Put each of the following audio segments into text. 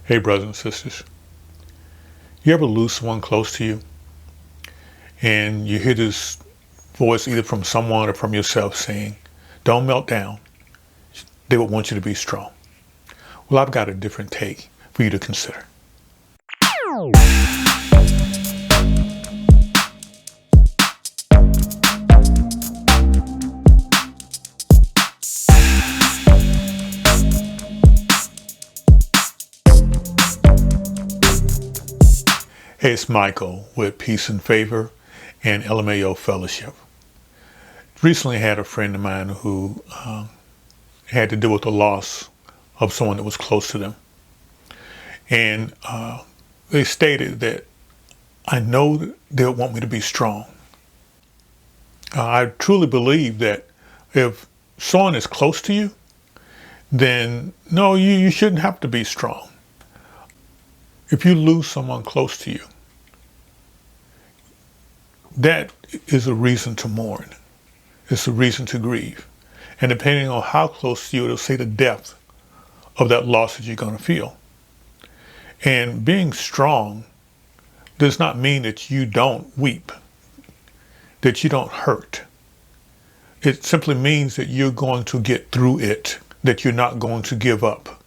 Hey, brothers and sisters, you ever lose someone close to you and you hear this voice either from someone or from yourself saying, don't melt down. They would want you to be strong. Well, I've got a different take for you to consider. Hey, it's Michael with Peace and Favor and LMAO Fellowship. Recently had a friend of mine who had to deal with the loss of someone that was close to them. And they stated that I know that they'll want me to be strong. I truly believe that if someone is close to you, then no, you shouldn't have to be strong. If you lose someone close to you, that is a reason to mourn. It's a reason to grieve. And depending on how close to you, it'll say the depth of that loss that you're going to feel. And being strong does not mean that you don't weep, that you don't hurt. It simply means that you're going to get through it, that you're not going to give up,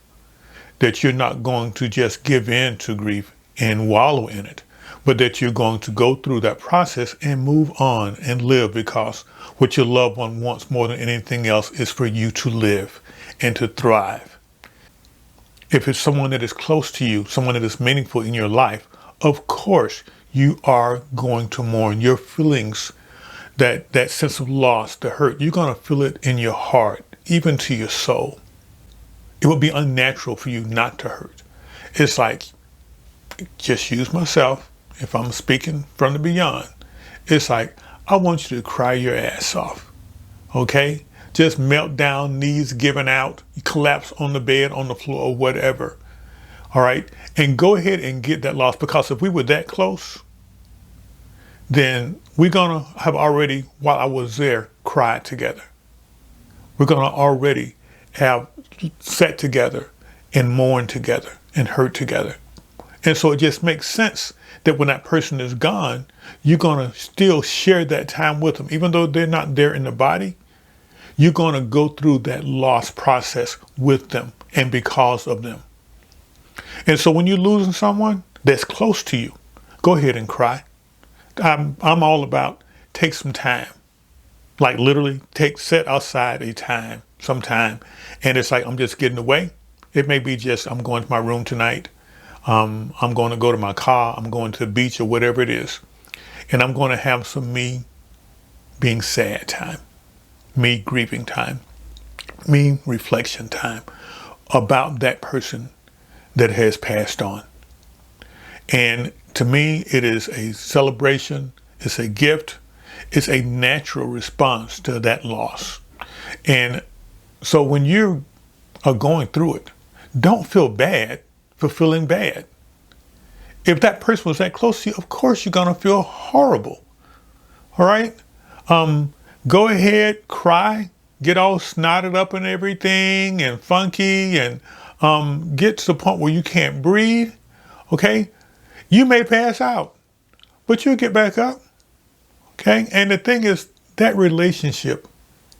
that you're not going to just give in to grief and wallow in it, but that you're going to go through that process and move on and live, because what your loved one wants more than anything else is for you to live and to thrive. If it's someone that is close to you, someone that is meaningful in your life, of course you are going to mourn. Your feelings, that sense of loss, the hurt, you're going to feel it in your heart, even to your soul. It would be unnatural for you not to hurt. It's like, just use myself, if I'm speaking from the beyond, it's like, I want you to cry your ass off, okay? Just melt down, knees giving out, you collapse on the bed, on the floor, or whatever, all right? And go ahead and get that loss, because if we were that close, then we're gonna have already, while I was there, cried together. We're gonna already have sat together and mourned together and hurt together. And so it just makes sense that when that person is gone, you're going to still share that time with them. Even though they're not there in the body, you're going to go through that loss process with them and because of them. And so when you're losing someone that's close to you, go ahead and cry. I'm all about take some time. Like literally set aside some time. And it's like, I'm just getting away. It may be just, I'm going to my room tonight. I'm going to go to my car. I'm going to the beach or whatever it is. And I'm going to have some me being sad time, me grieving time, me reflection time about that person that has passed on. And to me, it is a celebration. It's a gift. It's a natural response to that loss. And so when you are going through it, don't feel bad for feeling bad. If that person was that close to you, of course you're gonna feel horrible. All right? Go ahead, cry, get all snotted up and everything and funky, and get to the point where you can't breathe. Okay? You may pass out, but you'll get back up. Okay? And the thing is, that relationship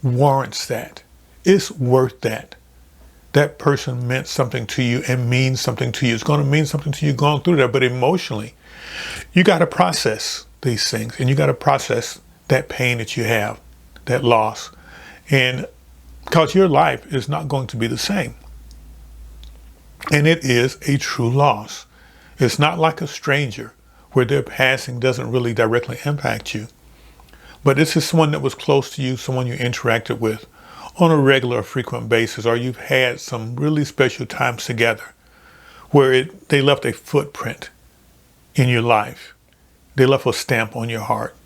warrants that. It's worth that. That person meant something to you and means something to you. It's going to mean something to you going through that, but emotionally, you got to process these things, and you got to process that pain that you have, that loss, and because your life is not going to be the same. And it is a true loss. It's not like a stranger where their passing doesn't really directly impact you, but this is someone that was close to you, someone you interacted with on a regular or frequent basis, or you've had some really special times together where they left a footprint in your life. They left a stamp on your heart.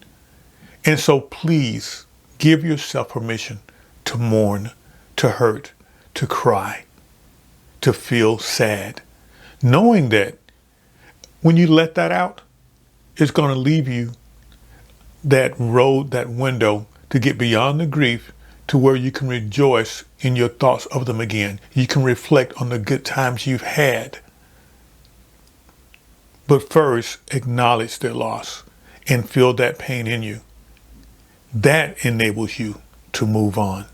And so please give yourself permission to mourn, to hurt, to cry, to feel sad, knowing that when you let that out, it's going to leave you that road, that window to get beyond the grief, to where you can rejoice in your thoughts of them again. You can reflect on the good times you've had But first, acknowledge their loss and feel that pain in you. That enables you to move on,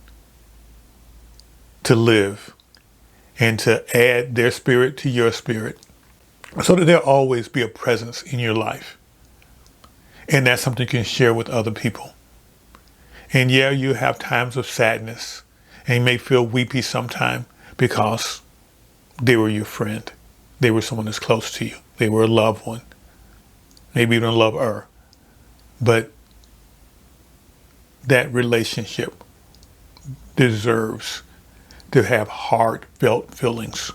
to live, and to add their spirit to your spirit so that there'll always be a presence in your life. And that's something you can share with other people. And yeah, you have times of sadness and you may feel weepy sometime because they were your friend. They were someone that's close to you. They were a loved one, maybe even a lover. But that relationship deserves to have heartfelt feelings.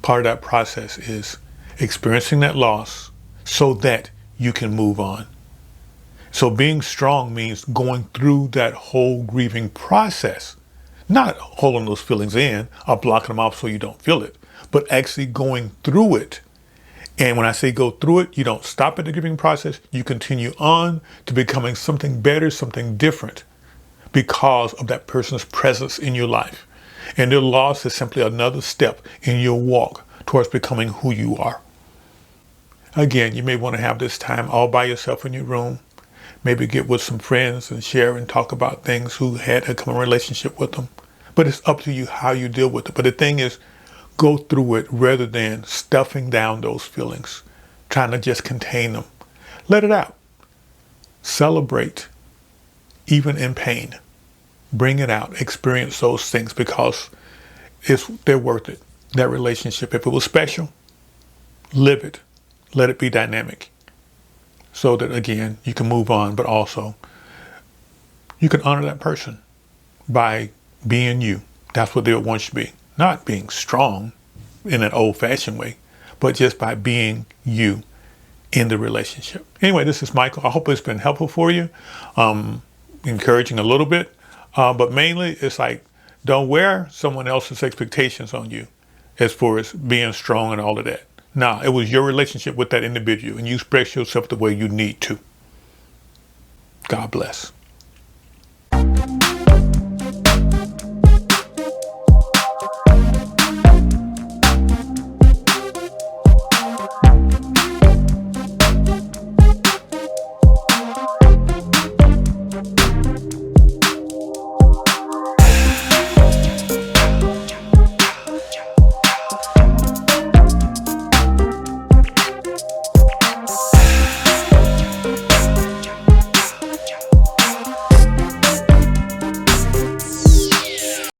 Part of that process is experiencing that loss so that you can move on. So being strong means going through that whole grieving process, not holding those feelings in or blocking them off so you don't feel it, but actually going through it. And when I say go through it, you don't stop at the grieving process. You continue on to becoming something better, something different because of that person's presence in your life. And their loss is simply another step in your walk towards becoming who you are. Again, you may want to have this time all by yourself in your room. Maybe get with some friends and share and talk about things who had a common relationship with them. But it's up to you how you deal with it. But the thing is, go through it rather than stuffing down those feelings, trying to just contain them. Let it out. Celebrate, even in pain. Bring it out. Experience those things because they're worth it. That relationship, if it was special, live it. Let it be dynamic. So that, again, you can move on, but also you can honor that person by being you. That's what they want you to be. Not being strong in an old-fashioned way, but just by being you in the relationship. Anyway, this is Michael. I hope it's been helpful for you, encouraging a little bit, but mainly it's like don't wear someone else's expectations on you as far as being strong and all of that. Nah, it was your relationship with that individual, and you express yourself the way you need to. God bless.